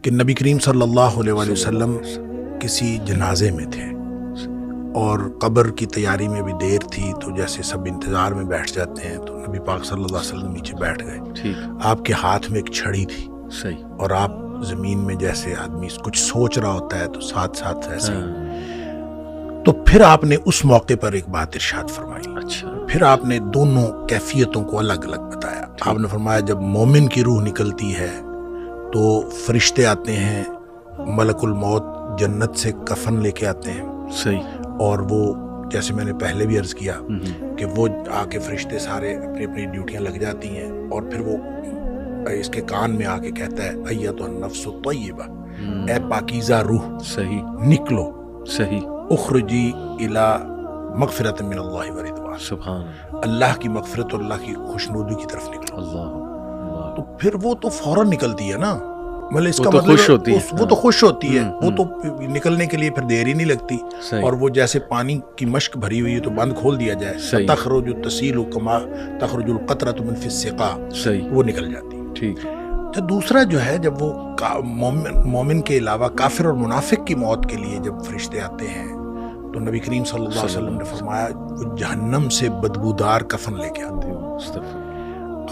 کہ نبی کریم صلی اللہ علیہ وآلہ وسلم کسی جنازے میں تھے اور قبر کی تیاری میں بھی دیر تھی، تو جیسے سب انتظار میں بیٹھ جاتے ہیں تو نبی پاک صلی اللہ علیہ وسلم نیچے بیٹھ گئے. آپ کے ہاتھ میں ایک چھڑی تھی اور آپ زمین میں جیسے آدمی کچھ سوچ رہا ہوتا ہے تو ساتھ ساتھ ایسے تو پھر آپ نے اس موقع پر ایک بات ارشاد فرمائی. پھر آپ نے دونوں کیفیتوں کو الگ الگ بتایا. آپ نے فرمایا جب مومن کی روح نکلتی ہے تو فرشتے آتے ہیں، ملک الموت جنت سے کفن لے کے آتے ہیں، اور وہ جیسے میں نے پہلے بھی عرض کیا کہ وہ آ کے فرشتے سارے اپنی اپنی ڈیوٹیاں لگ جاتی ہیں، اور پھر وہ اس کے کان میں آ کے کہتا ہے ایتھا النفس الطیبہ، اے پاکیزہ روح نکلو، اخرجی الی مغفرۃ من اللہ ورضوان، سبحان اللہ کی مغفرت اور اللہ کی خوشنودی کی طرف نکلو. تو پھر وہ تو فوراً نکلتی ہے نا، مطلب اس کا مطلب وہ تو خوش ہوتی ہے، وہ تو نکلنے کے لیے پھر دیر ہی نہیں لگتی. اور وہ جیسے پانی کی مشک بھری ہوئی ہے تو بند کھول دیا جائے، تخرج تسیل کما تخرج القطرۃ من فی السقا، وہ نکل جاتی ہے. تو دوسرا جو ہے جب وہ مومن کے علاوہ کافر اور منافق کی موت کے لیے جب فرشتے آتے ہیں تو نبی کریم صلی اللہ علیہ وسلم نے فرمایا وہ جہنم سے بدبودار کفن لے کے آتے ہیں.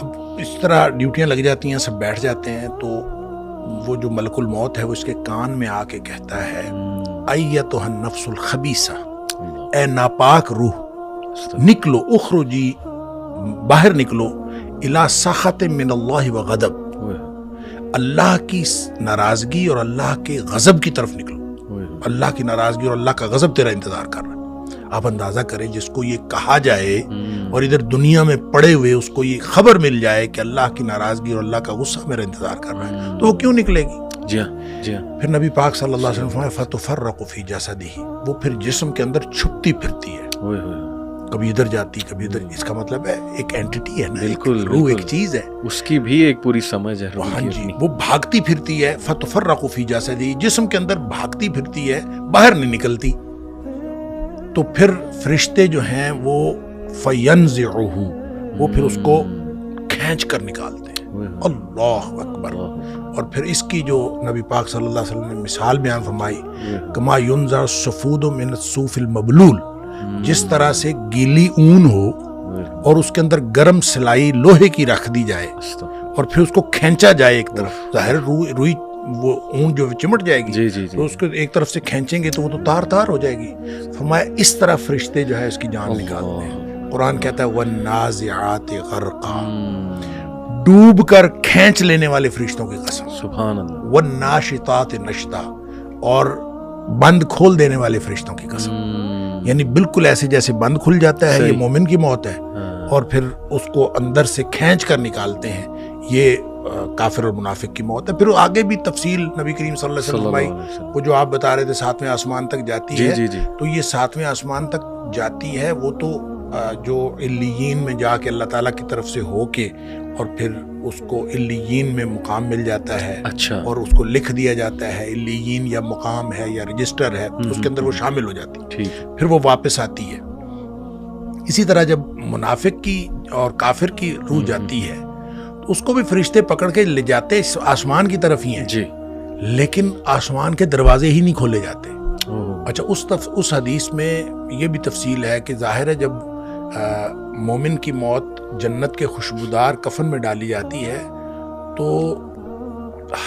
اب اس طرح ڈیوٹیاں لگ جاتی ہیں، سب بیٹھ جاتے ہیں، تو وہ جو ملک الموت ہے وہ اس کے کان میں آ کے کہتا ہے ایتھا النفس الخبیثہ، اے ناپاک روح نکلو، اخرجی باہر نکلو، الی سخط من اللہ وغضب، اللہ کی ناراضگی اور اللہ کے غضب کی طرف نکلو. اللہ کی ناراضگی اور اللہ کا غضب تیرا انتظار کر رہا ہے. آپ اندازہ کریں جس کو یہ کہا جائے اور ادھر دنیا میں پڑے ہوئے اس کو یہ خبر مل جائے کہ اللہ کی ناراضگی اور اللہ کا غصہ میرا انتظار کر رہا ہے، تو وہ کیوں نکلے گی؟ جی ہاں. پھر نبی پاک صلی اللہ علیہ وسلم فرمایا فتفرق فی جسدہ، وہ پھر جسم کے اندر چھپتی پھرتی ہے، کبھی ادھر جاتی کبھی ادھر. اس کا مطلب ہے ایک اینٹیٹی ہے نا، بالکل روح ایک چیز ہے، اس کی بھی ایک پوری سمجھ ہے. ہاں جی، وہ بھاگتی پھرتی ہے. فتفرق فی جسدہ، جسم کے اندر بھاگتی پھرتی ہے، باہر نہیں نکلتی. تو پھر فرشتے جو ہیں وہ فینزعہ، وہ پھر اس کو کھینچ کر نکالتے ہیں. اللہ اکبر. اور پھر اس کی جو نبی پاک صلی اللہ علیہ وسلم نے مثال بیان فرمائی، کما ینزع الصفود من الصوف المبلول، جس طرح سے گیلی اون ہو اور اس کے اندر گرم سلائی لوہے کی رکھ دی جائے اور پھر اس کو کھینچا جائے ایک طرف، ظاہر روئی وہ اون جو چمٹ جائے گی، تو اس کو ایک طرف سے کھینچیں گے تو وہ تو تار تار ہو جائے گی. فرمایا اس طرح فرشتے جو ہے اس کی جان نکالتے ہیں. قرآن کہتا ہے وَالنَّازِعَاتِ غَرْقًا، ڈوب کر کھینچ لینے والے فرشتوں کی قسم، سبحان اللہ. وَالنَّاشِطَاتِ نَشْطًا، اور بند کھول دینے والے فرشتوں کی قسم. یعنی بالکل ایسے جیسے بند کھل جاتا ہے، یہ مومن کی موت ہے، اور پھر اس کو اندر سے کھینچ کر نکالتے ہیں، یہ کافر اور منافق کی موت ہے. پھر آگے بھی تفصیل نبی کریم صلی اللہ علیہ وسلم بھائی وہ جو آپ بتا رہے تھے 7ویں آسمان تک جاتی ہے، تو یہ 7ویں آسمان تک جاتی ہے، وہ تو جو علیین میں جا کے اللہ تعالیٰ کی طرف سے ہو کے اور پھر اس کو علیین میں مقام مل جاتا ہے، اور اس کو لکھ دیا جاتا ہے علیین یا مقام ہے یا رجسٹر ہے، اس کے اندر وہ شامل ہو جاتی ہے، پھر وہ واپس آتی ہے. اسی طرح جب منافق کی اور کافر کی روح جاتی ہے تو اس کو بھی فرشتے پکڑ کے لے جاتے آسمان کی طرف ہی ہیں، لیکن آسمان کے دروازے ہی نہیں کھولے جاتے. اچھا، اس حدیث میں یہ بھی تفصیل ہے کہ ظاہر ہے جب مومن کی موت جنت کے خوشبودار کفن میں ڈالی جاتی ہے تو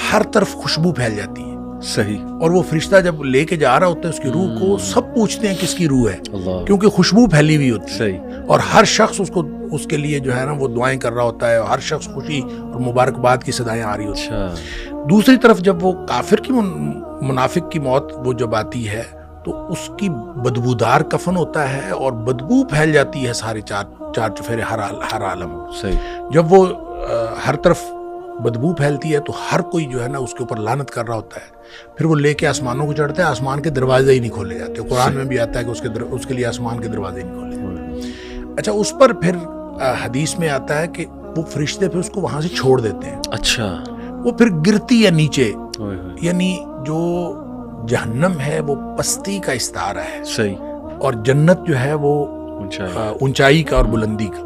ہر طرف خوشبو پھیل جاتی ہے. صحیح. اور وہ فرشتہ جب لے کے جا رہا ہوتا ہے اس کی روح کو، سب پوچھتے ہیں کس کی روح ہے، کیونکہ خوشبو پھیلی ہوئی ہوتی ہے. صحیح. اور ہر شخص اس کے لیے جو ہے نا وہ دعائیں کر رہا ہوتا ہے، اور ہر شخص خوشی اور مبارکباد کی صدائیں آ رہی ہوتی ہیں. دوسری طرف جب وہ کافر کی منافق کی موت وہ جب آتی ہے تو اس کی بدبودار کفن ہوتا ہے اور بدبو پھیل جاتی ہے سارے چار چفیرے ہر عالم. صحیح. جب وہ ہر طرف بدبو پھیلتی ہے تو ہر کوئی جو ہے نا اس کے اوپر لعنت کر رہا ہوتا ہے. پھر وہ لے کے آسمانوں کو چڑھتا ہے، آسمان کے دروازے ہی نہیں کھولے جاتے. قرآن میں بھی آتا ہے کہ اس کے لیے آسمان کے دروازے نہیں کھولے جاتے. اچھا، اس پر پھر حدیث میں آتا ہے کہ وہ فرشتے پھر اس کو وہاں سے چھوڑ دیتے ہیں. اچھا. وہ پھر گرتی ہے نیچے، یعنی جو جہنم ہے وہ پستی کا استعارہ ہے. صحیح. اور جنت جو ہے وہ اونچائی کا اور بلندی کا.